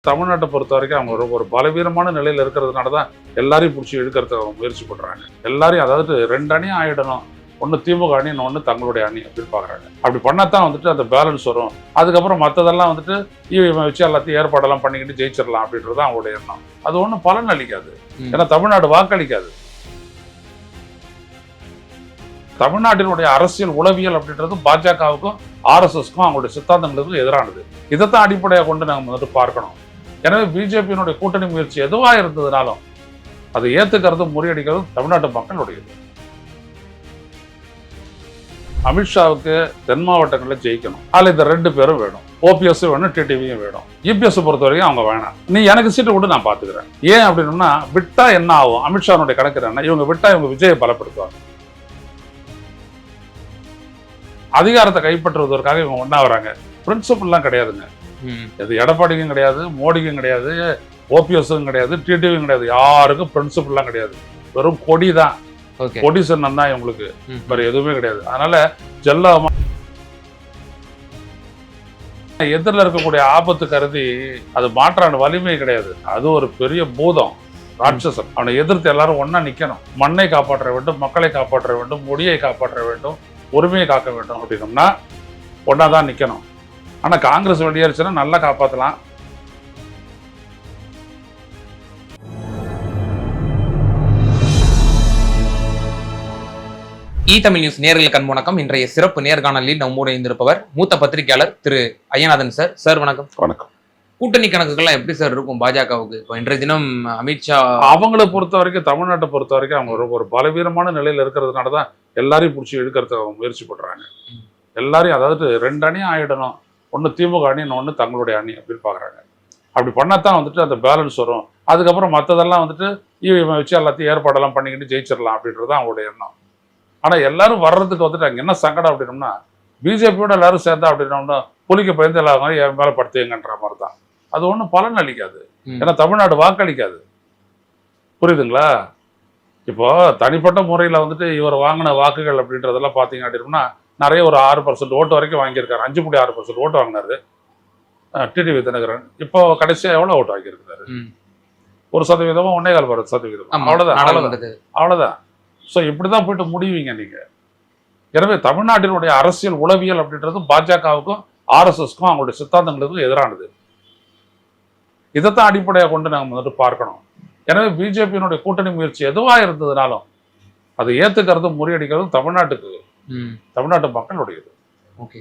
தமிழ்நாட்டை பொறுத்த வரைக்கும் அவங்க ஒரு பலவீனமான நிலையில் இருக்கிறதுனால தான் எல்லாரையும் பிடிச்சி இழுக்கிறதுக்கு அவங்க முயற்சி பண்ணுறாங்க. எல்லாரையும் அதாவது 2 அணியும் ஆயிடணும், ஒன்று திமுக அணி, இன்னொன்று தங்களுடைய அணி அப்படின்னு பார்க்குறாங்க. அப்படி பண்ணாதான் வந்துட்டு அந்த பேலன்ஸ் வரும். அதுக்கப்புறம் மற்றதெல்லாம் வந்துட்டு இவன் வச்சு எல்லாத்தையும் ஏற்பாடெல்லாம் பண்ணிக்கிட்டு ஜெயிச்சிடலாம் அப்படின்றது தான் அவங்களுடைய எண்ணம். அது ஒன்றும் பலன் அளிக்காது. ஏன்னா தமிழ்நாடு வாக்களிக்காது. தமிழ்நாட்டினுடைய அரசியல் உளவியல் அப்படின்றது பாஜகவுக்கும் ஆர்எஸ்எஸ்க்கும் அவங்களுடைய சித்தாந்தங்களுக்கும் எதிரானது. இதைத்தான் அடிப்படையாக கொண்டு நம்ம வந்துட்டு பார்க்கணும். எனவே பிஜேபியினுடைய கூட்டணி முயற்சி எதுவாக இருந்ததுனாலும் அதை ஏற்றுக்கிறது முறியடிக்கிறது தமிழ்நாட்டு மக்களுடையது. அமித்ஷாவுக்கு தென் மாவட்டங்களில் ஜெயிக்கணும். அதில் இந்த 2 பேரும் வேணும். ஓபிஎஸ் வேணும், டிடிவியும் வேணும். இபிஎஸ் பொறுத்த வரைக்கும் அவங்க வேணாம். நீ எனக்கு சீட்டு கூட நான் பார்த்துக்கிறேன். ஏன் அப்படின்னா விட்டா என்ன ஆகும்? அமித்ஷாவுடைய கணக்கு என்ன? இவங்க விட்டா இவங்க விஜயை பலப்படுத்துவாங்க. அதிகாரத்தை கைப்பற்றுவதற்காக இவங்க ஒன்றா வராங்க. பிரின்சிபல்லாம் கிடையாதுங்க. இது எடப்பாடிக்கும் கிடையாது, மோடிக்கும் கிடையாது, ஓபிஎஸ்ஸும் கிடையாது, டிடிவியும் கிடையாது. யாருக்கும் பிரின்சிபல்லாம் கிடையாது. வெறும் கொடி தான். கொடி சின்னம் தான் இவங்களுக்கு, வேற எதுவுமே கிடையாது. அதனால ஜெல்லமா எதிரில் இருக்கக்கூடிய ஆபத்து கருதி அது மாற்றான வலிமை கிடையாது. அது ஒரு பெரிய பூதம், ராட்சசன். அவனை எதிர்த்து எல்லாரும் ஒன்னா நிக்கணும். மண்ணை காப்பாற்ற வேண்டும், மக்களை காப்பாற்ற வேண்டும், மொழியை காப்பாற்ற வேண்டும், உரிமையை காக்க வேண்டும் அப்படின்னோம்னா ஒன்னா தான் நிக்கணும். ஆனா காங்கிரஸ் வெளியேறிச்சுன்னா நல்லா காப்பாற்றலாம். தமிழ் நியூஸ் நேயர்களுக்கு அன்பு வணக்கம். இன்றைய சிறப்பு நேர்காணலில் நம்மோடு இணைந்திருப்பவர் மூத்த பத்திரிகையாளர் திரு ஐயநாதன் சார். சார் வணக்கம். வணக்கம். கூட்டணி கணக்குகள்லாம் எப்படி சார் இருக்கும் பாஜகவுக்கு? இப்போ இன்றைய தினம் அமித்ஷா அவங்களை பொறுத்த வரைக்கும், தமிழ்நாட்டை பொறுத்த வரைக்கும் அவங்க ஒரு பலவீனமான நிலையில் இருக்கிறதுனால தான் எல்லாரையும் பிடிச்சி இழுக்கிறதுக்கு அவங்க முயற்சி பண்றாங்க. எல்லாரையும் அதாவது 2 அணியும் ஆயிடணும், ஒன்று திமுக அணி, இன்னொன்று தங்களுடைய அணி அப்படின்னு பார்க்குறாங்க. அப்படி பண்ணாதான் வந்துட்டு அந்த பேலன்ஸ் வரும். அதுக்கப்புறம் மற்றதெல்லாம் வந்துட்டு இவன் வச்சு எல்லாத்தையும் ஏற்பாடெல்லாம் பண்ணிக்கிட்டு ஜெயிச்சிடலாம் அப்படின்றது தான் அவங்களுடைய எண்ணம். ஆனால் எல்லாரும் வர்றதுக்கு வந்துட்டு அங்கே என்ன சங்கடம் அப்படின்னோம்னா, பிஜேபியோட எல்லாரும் சேர்ந்தா அப்படின்னோம்னா புலிக்கு பயந்து எல்லாரும் என் மேலே படுத்துங்கன்ற மாதிரி தான். அது ஒன்றும் பலன் அளிக்காது. ஏன்னா தமிழ்நாடு வாக்களிக்காது. புரியுதுங்களா? இப்போ தனிப்பட்ட முறையில் வந்துட்டு இவர் வாங்கின வாக்குகள் அப்படின்றதெல்லாம் பார்த்தீங்க அப்படின்னா நிறைய ஒரு 6% ஓட்டு வரைக்கும் வாங்கியிருக்காரு. 5.6% ஓட்டு வாங்கினாரு டிடிவி தினகரன். இப்போ கடைசியாக எவ்வளோ ஓட்டு வாங்கியிருக்காரு? 1% 1.25%. அவ்வளோதான். ஸோ இப்படி தான் போயிட்டு முடிவீங்க நீங்கள். எனவே தமிழ்நாட்டினுடைய அரசியல் உளவியல் அப்படின்றது பாஜகவுக்கும் ஆர்எஸ்எஸ்க்கும் அவங்களுடைய சித்தாந்தங்களுக்கும் எதிரானது. இதைத்தான் அடிப்படையாக கொண்டு நம்ம வந்துட்டு பார்க்கணும். எனவே பிஜேபியினுடைய கூட்டணி முயற்சி எதுவாக இருந்ததுனாலும் அதை ஏற்றுக்கிறதும் முறியடிக்கிறதும் தமிழ்நாட்டு மக்களுடையது. ஓகே.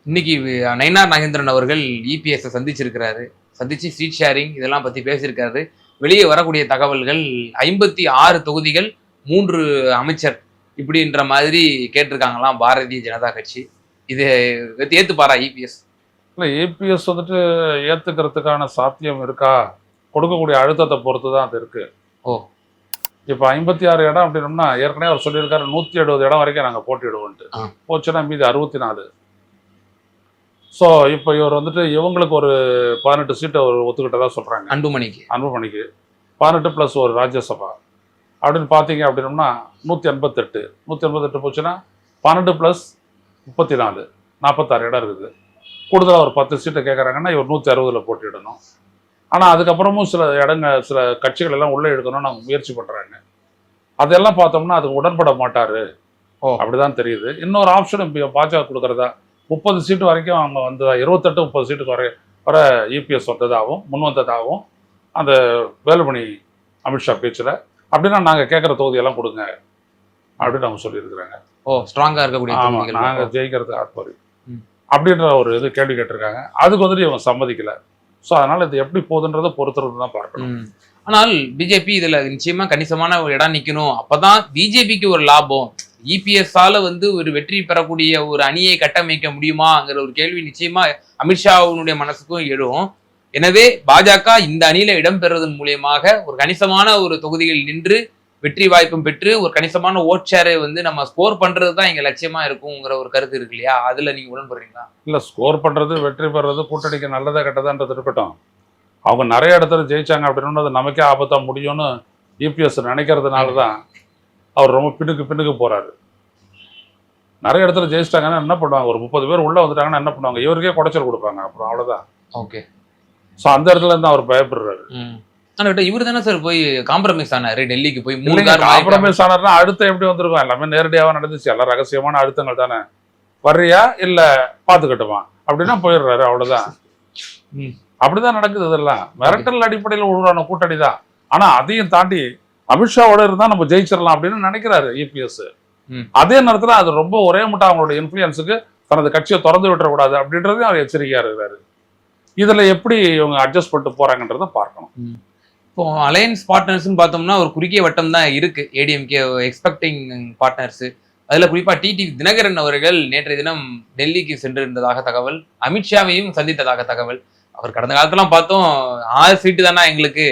இன்னைக்கு நயினார் நாகேந்திரன் அவர்கள் இபிஎஸ் சந்திச்சிருக்கிறாரு. சந்திச்சு சீட் ஷேரிங் இதெல்லாம் பத்தி பேசியிருக்காரு. வெளியே வரக்கூடிய தகவல்கள் 56 தொகுதிகள் 3 அமைச்சர் இப்படின்ற மாதிரி கேட்டிருக்காங்களாம் பாரதிய ஜனதா கட்சி. இது ஏத்துப்பாரா இபிஎஸ்? இல்லை, இபிஎஸ் வந்துட்டு ஏத்துக்கிறதுக்கான சாத்தியம் இருக்கா? கொடுக்கக்கூடிய அழுத்தத்தை பொறுத்து தான் அது இருக்கு. இப்போ 56 இடம் அப்படின்னோம்னா ஏற்கனவே அவர் சொல்லியிருக்காரு 170 இடம் வரைக்கும் நாங்கள் போட்டிடுவோன்ட்டு. போச்சுன்னா மீதி 64. ஸோ இப்போ இவர் வந்துட்டு இவங்களுக்கு ஒரு 18 சீட்டை ஒரு ஒத்துக்கிட்டதா சொல்றாங்க. அன்புமணிக்கு 18 + ஒரு ராஜ்யசபா அப்படின்னு பார்த்தீங்க அப்படின்னோம்னா 188 போச்சுன்னா 12 + 34 46 இடம் இருக்குது. கூடுதலாக ஒரு 10 சீட்டை கேட்குறாங்கன்னா இவர் 160 போட்டிடணும். ஆனால் அதுக்கப்புறமும் சில கட்சிகள் எல்லாம் உள்ளே எடுக்கணும்னு நாங்கள் முயற்சி பண்ணுறாங்க. அதெல்லாம் பார்த்தோம்னா அதுக்கு உடன்பட மாட்டார் அப்படிதான் தெரியுது. இன்னொரு ஆப்ஷன் பாஜக கொடுக்குறதா 30 சீட்டு வரைக்கும் அவங்க வந்ததா, 28-30 சீட்டுக்கு வர இபிஎஸ் வந்ததாகவும் முன் வந்ததாகவும் அந்த வேலுமணி அமித்ஷா பேச்சில். அப்படின்னா நாங்கள் கேட்குற தொகுதியெல்லாம் கொடுங்க அப்படின்னு அவங்க சொல்லியிருக்கிறாங்க. ஸ்ட்ராங்காக இருக்கக்கூடிய ஆமாம், நாங்கள் ஜெயிக்கிறதுக்கு ஆத்மாரி அப்படின்ற ஒரு இது கேள்வி கேட்டிருக்காங்க. அதுக்கு வந்துட்டு இவங்க சம்மதிக்கலை. ஸோ அதனால் இது எப்படி போகுதுன்றதை பொறுத்துறது தான் பார்க்கணும். ஆனால் பிஜேபி இதில் நிச்சயமா கணிசமான ஒரு இடம் நிற்கணும். அப்போதான் பிஜேபிக்கு ஒரு லாபம். இபிஎஸ்ஸால ஒரு வெற்றி பெறக்கூடிய ஒரு அணியை கட்டமைக்க முடியுமாங்கிற ஒரு கேள்வி நிச்சயமா அமித்ஷாவுடைய மனசுக்கும் எழும். எனவே பாஜக இந்த அணியில இடம் பெறுவதன் மூலியமாக ஒரு கணிசமான ஒரு தொகுதியில் நின்று வெற்றி வாய்ப்பும் பெற்று ஒரு கணிசமான ஓட் ஷேரை நம்ம ஸ்கோர் பண்றது தான் இங்க லட்சியமா இருக்குங்கிற ஒரு கருத்து இருக்கு இல்லையா? அதுல நீங்க உடன்படுறீங்களா? இல்ல, ஸ்கோர் பண்றது வெற்றி பெறது கூட்டணிக்கு நல்லதா கெட்டதான்றது இருக்கட்டும். அவங்க நிறைய இடத்துல ஜெயிச்சாங்க அப்படின்னா அது நமக்கே ஆபத்தா முடியும்னு இபிஎஸ் நினைக்கிறதுனால தான் அவர் ரொம்ப பின்னுக்கு போறாரு. நிறைய இடத்துல ஜெயிச்சிட்டாங்கன்னா என்ன பண்ணுவாங்க? ஒரு 30 பேர் உள்ள வந்துட்டாங்கன்னா என்ன பண்ணுவாங்க? இவருக்கே குடைச்சல் கொடுப்பாங்க. அப்புறம் அவ்வளவுதான். ஓகே. ஸோ அந்த இடத்துல இருந்து அவர் பயப்படுறாரு. ஆனா இவரு தானே சார் போய் காம்ப்ரமைஸ் ஆனாரு டெல்லிக்கு போய் 3 கார் காம்ப்ரமைஸ் ஆனார்னா அடுத்த எப்படி வந்திருக்கும்? எல்லாமே நேரடியாக நடந்துச்சு, எல்லாம் ரகசியமான அழுத்தங்கள் தானே. வர்றியா இல்ல பாத்துக்கட்டுமா அப்படின்னா போயிடுறாரு, அவ்வளவுதான். அப்படிதான் நடக்குது. இதெல்லாம் மிரட்டல் அடிப்படையில் உருவான கூட்டணி தான். ஆனா அதையும் தாண்டி அமித்ஷாவோட இருந்தா நம்ம ஜெயிச்சிடலாம் அப்படின்னு நினைக்கிறாரு இபிஎஸ். அதே நேரத்துல அது ரொம்ப ஒரே மட்டும் அவங்களோட இன்ஃபுளுன்ஸுக்கு தனது கட்சியை திறந்து விட்டுறக்கூடாது அப்படின்றதையும் அவர் எச்சரிக்கையா இருக்கிறாரு. இதுல எப்படி இவங்க அட்ஜஸ்ட் பண்ணிட்டு போறாங்கன்றத பார்க்கணும். இப்போ அலையன்ஸ் பார்ட்னர்ஸ்னு பார்த்தோம்னா ஒரு குறுகிய வட்டம் தான் இருக்கு, ஏடிஎம்கே எக்ஸ்பெக்டிங் பார்ட்னர்ஸ். அதுல குறிப்பா டிடி தினகரன் அவர்கள் நேற்றைய தினம் டெல்லிக்கு சென்றிருந்ததாக தகவல், அமித்ஷாவையும் சந்தித்ததாக தகவல். அவர் கடந்த காலத்தெல்லாம் பார்த்தோம் 6 சீட்டு தானா எங்களுக்கு,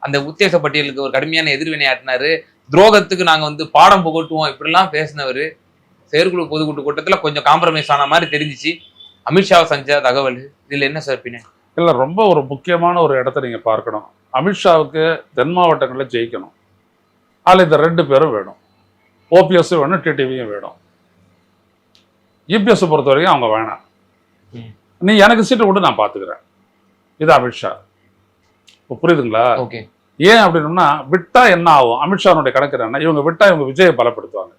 அந்த உத்தேச பட்டியலுக்கு ஒரு கடுமையான எதிர்வினை ஆட்டினாரு, துரோகத்துக்கு நாங்க வந்து பாடம் புகட்டுவோம் இப்படிலாம் பேசினவர். செயற்குழு பொதுக்கூட்டு கூட்டத்துல கொஞ்சம் காம்ப்ரமைஸ் ஆன மாதிரி தெரிஞ்சிச்சு. அமித்ஷாவை சந்திச்ச தகவல், இதுல என்ன சார் பின்ன? இல்ல, ரொம்ப ஒரு முக்கியமான ஒரு இடத்த நீங்க பார்க்கணும். அமித்ஷாவுக்கு தென் மாவட்டங்களில் ஜெயிக்கணும். அதில் இந்த 2 பேரும் வேணும், ஓபிஎஸ் வேணும், டிடிவியும் வேணும். இபிஎஸ் பொறுத்த வரைக்கும் அவங்க வேணாம், நீ எனக்கு சீட்டு கொண்டு நான் பார்த்துக்கிறேன், இது அமித்ஷா. இப்போ புரியுதுங்களா? ஓகே. ஏன் அப்படின்னா விட்டா என்ன ஆகும்? அமித்ஷாவுடைய கணக்கு என்ன, இவங்க விட்டா இவங்க விஜயை பலப்படுத்துவாங்க.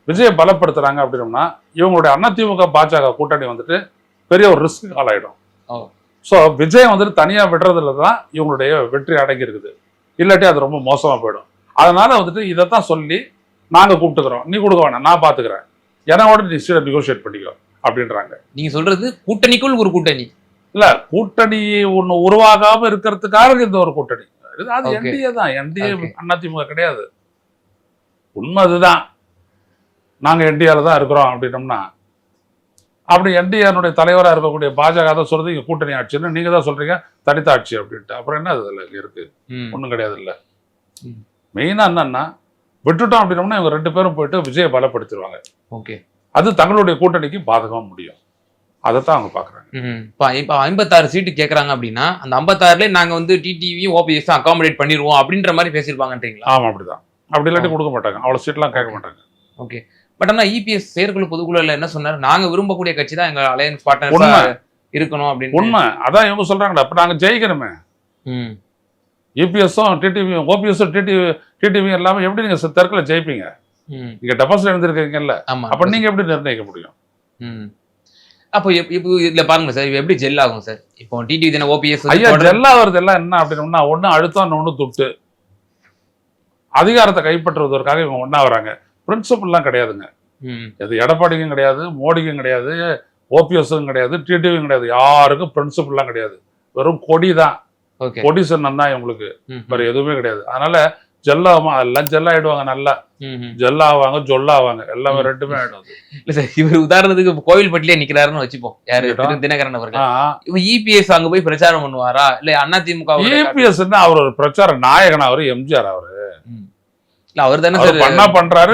விஜயை பலப்படுத்துறாங்க அப்படின்னா இவங்களுடைய அதிமுக பாஜக கூட்டணி வந்துட்டு பெரிய ஒரு ரிஸ்க் ஆளாயிடும். ஸோ விஜய் வந்துட்டு தனியா விடுறதுல தான் இவங்களுடைய வெற்றி அடங்கி இருக்குது. இல்லாட்டி அது ரொம்ப மோசமா போயிடும். அதனால வந்துட்டு இதைத்தான் சொல்லி நாங்க கூப்பிட்டுக்கிறோம், நீ கொடுக்க வேணாம் நான் பாத்துக்கிறேன், என்னோட நீ சீட்டை நெகோசியேட் பண்ணிக்கோ அப்படின்றாங்க. நீங்க சொல்றது கூட்டணிக்குள் ஒரு கூட்டணி இல்ல, கூட்டணி ஒண்ணு உருவாகாம இருக்கிறதுக்காக இந்த ஒரு கூட்டணி. அது என்டிஏ தான், என்டிஏ அதிமுக கிடையாது. உண்மை அதுதான். நாங்க என்டிஏல தான் இருக்கிறோம் அப்படின்னோம்னா, அப்படி என்டிஏனுடைய தலைவராக இருக்கக்கூடிய பாஜக தான் சொல்றது இங்க கூட்டணி ஆட்சின்னு, நீங்க தான் சொல்றீங்க தனித்த ஆட்சி அப்படின்ட்டு. அப்புறம் என்ன அதுல இருக்கு? ஒண்ணும் கிடையாது. இல்ல, மெயினா என்னன்னா விட்டுட்டோம் அப்படின்னோம்னா இவங்க 2 பேரும் போயிட்டு விஜயை பலப்படுத்திடுவாங்க. ஓகே, அது தங்களுடைய கூட்டணிக்கு பாதகமா முடியும். அதைத்தான் அவங்க பாக்குறாங்க. இப்போ 56 சீட்டு கேட்கறாங்க அப்படின்னா அந்த 56ல நாங்க வந்து டிடிவி ஓபிஎஸ் அகாமடேட் பண்ணிடுவோம் அப்படின்ற மாதிரி பேசியிருப்பாங்கன்றீங்களா? ஆமா, அப்படிதான். அப்படி இல்லாட்டி கொடுக்க மாட்டாங்க, அவ்வளவு சீட்லாம் கேட்க மாட்டாங்க. ஓகே. பட் ஆனா இபிஎஸ் செயற்குழு பொதுக்குழுல என்ன சொன்னாரு, நாங்க விரும்பக்கூடிய கட்சி தான் எங்க அலையன்ஸ் பார்ட்னர்ஸ் இருக்கணும் அப்படின்னு. உண்மை அதான் இவங்க சொல்றாங்களா, அப்ப நாங்க ஜெயிக்கணுமே. இபிஎஸும் டிடிவியும் ஓபிஎஸும் டிடிவியும் எல்லாமே எப்படி நீங்க தெற்குல ஜெயிப்பீங்க? நீங்க டெபாசிட் எழுந்திருக்கீங்கல்ல, அப்ப நீங்க எப்படி நிர்ணயிக்க முடியும்? அப்போ இப்போ இதுல பாருங்க சார், எப்படி ஜெல் ஆகும் சார்? இப்போ டிடிவி தான ஓபிஎஸ் ஐயா ஜெல் ஆகுறது எல்லாம் என்ன அப்படின்னா, ஒண்ணு அழுத்தம், ஒண்ணு துட்டு. அதிகாரத்தை கைப்பற்றுவதற்காக இவங்க ஒண்ணா வராங்க. பிரின்சிபல்லாம் கிடையாதுங்க. அது எடப்பாடிக்கும் கிடையாது, மோடிக்கும் கிடையாது, ஓபிஎஸ்ஸும் கிடையாது, டிடிவியும் கிடையாது. யாருக்கும் பிரின்சிபல்லாம் கிடையாது. வெறும் கொடி தான். கொடி சொன்னா இவங்களுக்கு வேற எதுவுமே கிடையாது. அதனால ஜெல்லாமா எல்லாம் ஜெல்லாயிடுவாங்க, நல்லா ஜெல்லாவாங்க, ஜொல்லாவாங்க, எல்லாமே 2மே ஆயிடும். இல்ல சார், இவர் உதாரணத்துக்கு கோவில்பட்டிலே நிக்கிறாருன்னு வச்சுப்போம், யாரு தினகரன் அவர்கள். இவ இபிஎஸ் அங்க போய் பிரச்சாரம் பண்ணுவாரா இல்ல அதிமுக? இபிஎஸ் அவர் ஒரு பிரச்சார நாயகன், அவரு எம்ஜிஆர். அவரு அவர் தானே சார் பண்ணா பண்றாரு.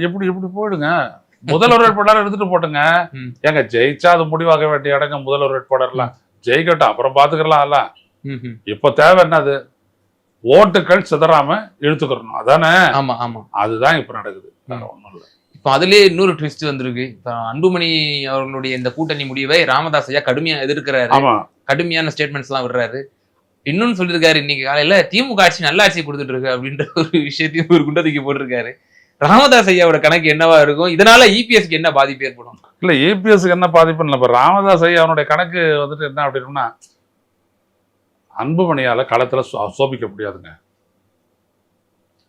இப்படி போயிடுங்க, முதல்வர் வேட்பாளர் எடுத்துட்டு போட்டுங்க. ஏங்க ஜெயிச்சா அது முடிவாக வேண்டிய இடங்க முதல்வர் வேட்பாளர்லாம் ஜெயிக்கட்டும், அப்புறம் பாத்துக்கலாம். அதெல்லாம் இப்ப தேவை என்னது? ஓட்டுகள் சிதறாம இழுத்துக்கிறணும், அதானே? ஆமா ஆமா, அதுதான் இப்ப நடக்குது. ஒண்ணும் இல்ல. இப்ப அதுலயே இன்னொரு ட்விஸ்ட் வந்திருக்கு. இப்ப அன்புமணி அவர்களுடைய இந்த கூட்டணி முடிவை ராமதாஸ் ஐயா கடுமையா எதிர்க்கிறாரு, கடுமையான ஸ்டேட்மெண்ட்ஸ் எல்லாம் விடுறாரு. இன்னொன்னு சொல்லியிருக்காரு, இன்னைக்கு காலையில திமுக ஆட்சி நல்ல ஆட்சி கொடுத்துட்டு இருக்கு அப்படின்ற ஒரு விஷயத்தையும் ஒரு குண்டத்துக்கு போட்டிருக்காரு. ராமதாஸ் ஐயாவோட கணக்கு என்னவா இருக்கும்? இதனால இபிஎஸ்க்கு என்ன பாதிப்பு ஏற்படும்? இல்ல, இபிஎஸ்க்கு என்ன பாதிப்பு இல்லை. இப்ப ராமதாஸ் ஐயா அவனுடைய கணக்கு வந்துட்டு என்ன அப்படின்னா, அன்புமணியால களத்துல சோபிக்க முடியாதுங்க.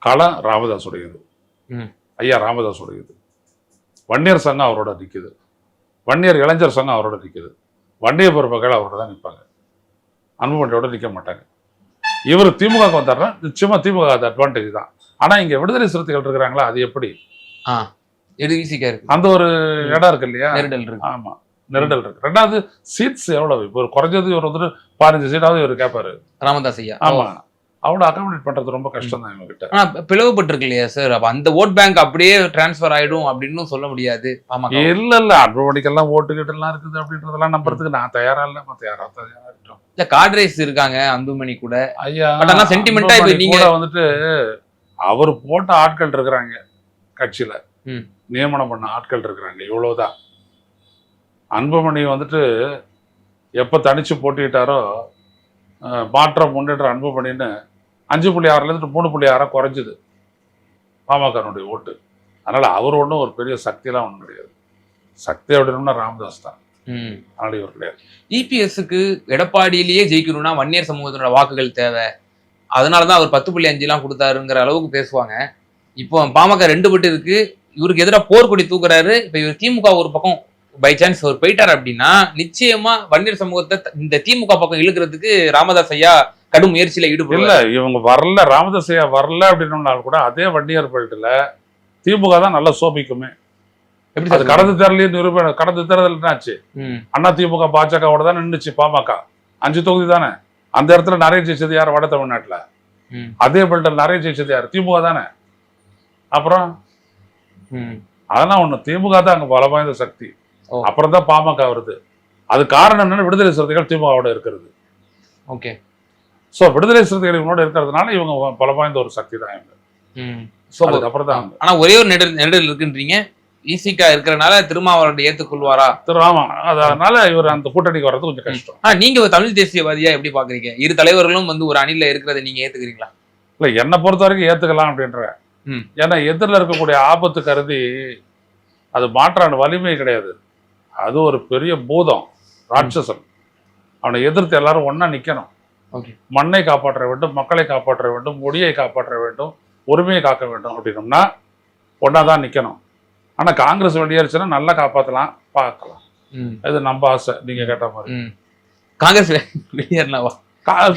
களம் ராமதாஸ் உடையது, ஐயா ராமதாஸ் உடையது. வன்னியர் சங்கம் அவரோட நிக்குது, வன்னியர் இளைஞர் சங்கம் அவரோட நிக்குது, வன்னிய பொறுப்புகள் அவரோட தான் நிற்பாங்க, அன்புமணியோட நிற்க மாட்டாங்க. இவர் திமுக வந்தாருன்னா நிச்சயமா திமுக அட்வான்டேஜ் தான். ஆனா இங்க விடுதலை சிறுத்தைகள் இருக்கிறாங்களா, அது எப்படி அந்த ஒரு இடம் இருக்கு இல்லையா? ஆமா, நெருடல் இருக்கு. 2வது சீட்ஸ் எவ்வளவு? இப்போ ஒரு குறைஞ்சது ஒரு 15 சீட்டாவது இவர் கேட்பாரு ராமதாஸ் ஐயா. ஆமா, அவனை அகாமடேட் பண்றது ரொம்ப கஷ்டம் தான் இவங்க கிட்ட. பிளவுபட்டு இல்லையா சார்? அப்ப அந்த ஓட் பேங்க் அப்படியே டிரான்ஸ்பர் ஆயிடும் அப்படின்னு சொல்ல முடியாது. இல்ல, அன்புமணிக்கெல்லாம் ஓட்டுக்கிட்டு எல்லாம் இருக்குது அப்படின்றதெல்லாம் நம்புறதுக்கு நான் தயாரா இல்ல. இருக்கட்டும், இல்ல காட்ரேஸ் இருக்காங்க அன்புமணி கூட. ஐயா சென்டிமெண்டா நீங்க வந்துட்டு அவர் போட்ட ஆட்கள் இருக்கிறாங்க கட்சியில, நியமனம் பண்ண ஆட்கள் இருக்கிறாங்க, இவ்வளவுதான். அன்புமணி வந்துட்டு எப்ப தனிச்சு போட்டிட்டாரோ மாற்றம் முன்னேற்றம் அன்பு பண்ணின்னு 5.6 3.6 குறைஞ்சிது பாமகனுடைய ஓட்டு. அதனால அவர் ஒன்றும் ஒரு பெரிய சக்தியெல்லாம் ஒன்றும் கிடையாது. சக்தி அப்படின்னா ராமதாஸ் தான். அதனால இவர் கிடையாது. இபிஎஸ்க்கு எடப்பாடியிலேயே ஜெயிக்கணும்னா வன்னியர் சமூகத்தினோட வாக்குகள் தேவை, அதனாலதான் அவர் 10.5 கொடுத்தாருங்கிற அளவுக்கு பேசுவாங்க. இப்போ பாமக 2 பட்டு இருக்கு, இவருக்கு எதிராக போர்க்கொடி தூக்குறாரு. இப்ப இவர் திமுக ஒரு பக்கம் பை சான்ஸ் அவர் போயிட்டார் அப்படின்னா நிச்சயமா வன்னியர் சமூகத்தை இந்த திமுக பக்கம் இழுக்கிறதுக்கு ராமதாஸ் ஐயா கடும் முயற்சியில ஈடுபடல. இல்ல இவங்க வரல, ராமதாஸ் ஐயா வரல அப்படின்னாலும் கூட அதே வன்னியர் பெல்ட்ல திமுக தான் நல்லா சோபிக்குமே. எப்படி அது கடந்த தேர்தலையும் நிரூபணம். கடந்த தேர்தல் என்னாச்சு? அண்ணா திமுக பாஜகவோட தான் நின்றுச்சு பாமக. 5 தொகுதி தானே. அந்த இடத்துல நிறைய ஜெயிச்சது யார்? வட தமிழ்நாட்டுல. அதே பெல்ட்டில் நிறைய ஜெயிச்சது யார்? திமுக தானே. அப்புறம் அதெல்லாம் ஒண்ணு, திமுக தான் அங்க பலம் வாய்ந்த சக்தி. அப்புறம் தான் பாமக வருது. அது காரணம் என்னன்னு விடுதலை சிறுத்தைகள் திமுகவோட இருக்கிறது. ஓகே. சோ விடுதலை சிறுத்தைகள் இவங்களோட இருக்கிறதுனால இவங்க பலம் வாய்ந்த ஒரு சக்தி தான் இவங்க. அதுக்கப்புறம் தான். ஆனா ஒரே ஒரு நெருடல் இருக்குன்றீங்க, ஈசிகா இருக்கிறனால திருமாவளவன் ஏத்துக்கொள்வாரா? ஆமா, அதனால இவர் அந்த கூட்டணிக்கு வர்றது கொஞ்சம் கஷ்டம். நீங்க ஒரு தமிழ் தேசியவாதியா எப்படி பாக்குறீங்க? இரு தலைவர்களும் வந்து ஒரு அணில இருக்கிறத நீங்க ஏத்துக்கிறீங்களா? இல்ல, என்னை பொறுத்த வரைக்கும் ஏத்துக்கலாம் அப்படின்ற. ஏன்னா எதிரில் இருக்கக்கூடிய ஆபத்து கருதி அது மாற்றான வலிமை கிடையாது. அது ஒரு பெரிய பூதம், ராட்சசன். அவனை எதிர்த்து எல்லாரும் ஒன்னா நிக்கணும். மண்ணை காப்பாற்ற வேண்டும், மக்களை காப்பாற்ற வேண்டும், மொழியை காப்பாற்ற வேண்டும், உரிமையை காக்க வேண்டும் அப்படின்னோம்னா ஒன்னாதான் நிக்கணும். ஆனா காங்கிரஸ் வெளியேறிச்சுன்னா நல்லா காப்பாத்தலாம், பார்க்கலாம். இது நம்ம ஆசை. நீங்க கேட்ட மாதிரி காங்கிரஸ் வெளியேறினாவா?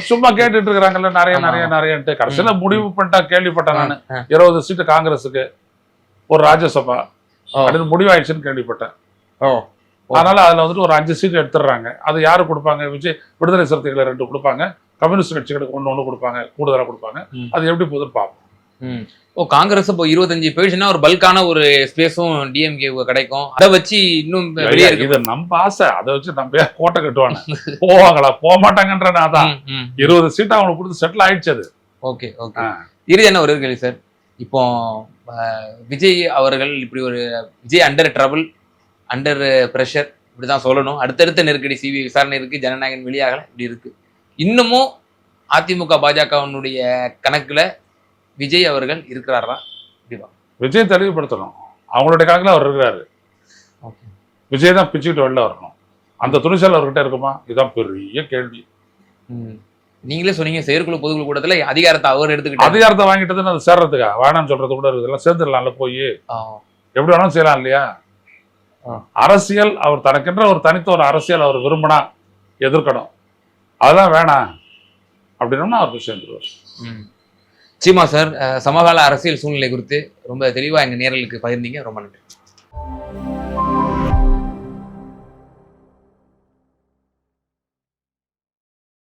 சும்மா கேட்டுட்டு இருக்கிறாங்கல்ல நிறைய நிறைய நிறையன்ட்டு. கடைசியில முடிவு பண்ணிட்டா, கேள்விப்பட்டேன் நானு 20 சீட்டு காங்கிரஸுக்கு ஒரு ராஜ்யசபா அப்படின்னு முடிவாயிடுச்சுன்னு கேள்விப்பட்டேன். அதனால அதுல வந்துட்டு ஒரு 5 சீட் எடுத்துடுறாங்க. அது யாரு கொடுப்பாங்க? விஜய் விடுதலை சிறுத்தைகளை 2 கொடுப்பாங்க, கம்யூனிஸ்ட் கட்சிகளுக்கு 1 கொடுப்பாங்க, கூடுதலா கொடுப்பாங்க. அது எப்படி போகுதுன்னு பார்ப்போம். காங்கிரஸ் இப்போ 25 போயிடுச்சுன்னா ஒரு பல்கான ஒரு ஸ்பேஸும் டிஎம்கே கிடைக்கும். அதை வச்சு இன்னும் இது நம்ம ஆசை. அதை வச்சு நம்ம கோட்டை கட்டுவாங்க. போவாங்களா? போக மாட்டாங்கன்றதான். 20 சீட் அவங்களுக்கு கொடுத்து செட்டில் ஆயிடுச்சு அது. Okay okay. இறுதியான ஒரு கேள்வி சார். இப்போ விஜய் அவர்கள் இப்படி ஒரு Vijay under trouble, under pressure இப்படிதான் சொல்லணும். அடுத்தடுத்த நெருக்கடி, சிபிஐ விசாரணை இருக்கு, ஜனநாயகன் வெளியாகல, இப்படி இருக்கு. இன்னமும் அதிமுக பாஜகவினுடைய கணக்குல விஜய் அவர்கள் இருக்கிறாரா? விஜய் தெளிவுபடுத்தணும். அவங்களுடைய கணக்குல அவர் இருக்கிறாரு. விஜய் தான் பிச்சுக்கிட்டு வெளில வரணும். அந்த துணிச்சல் அவர்கிட்ட இருக்குமா? இதுதான் பெரிய கேள்வி. நீங்களே சொன்னீங்க செயற்குழு பொதுக்குழு கூட்டத்துல அதிகாரத்தை அவர் எடுத்துக்கிட்டு, அதிகாரத்தை வாங்கிட்டதுன்னு அது சேர்றதுக்கா? வேணாம்னு சொல்றது கூட இருக்குதுலாம். சேர்ந்துடலாம்ல, போய் எப்படி வேணாலும் செய்யலாம் இல்லையா? அரசியல் அவர் தனக்கென்ற ஒரு தனித்த ஒரு அரசியல் அவர் விரும்பினா எதிர்க்கணும். அதெல்லாம் வேணாம் அப்படின்னா அவர் சேர்ந்துருவார். சீமா சார், சமகால அரசியல் சூழ்நிலை குறித்து ரொம்ப தெளிவா எங்க நேரலுக்கு பகிர்ந்தீங்க. ரொம்ப நன்றி.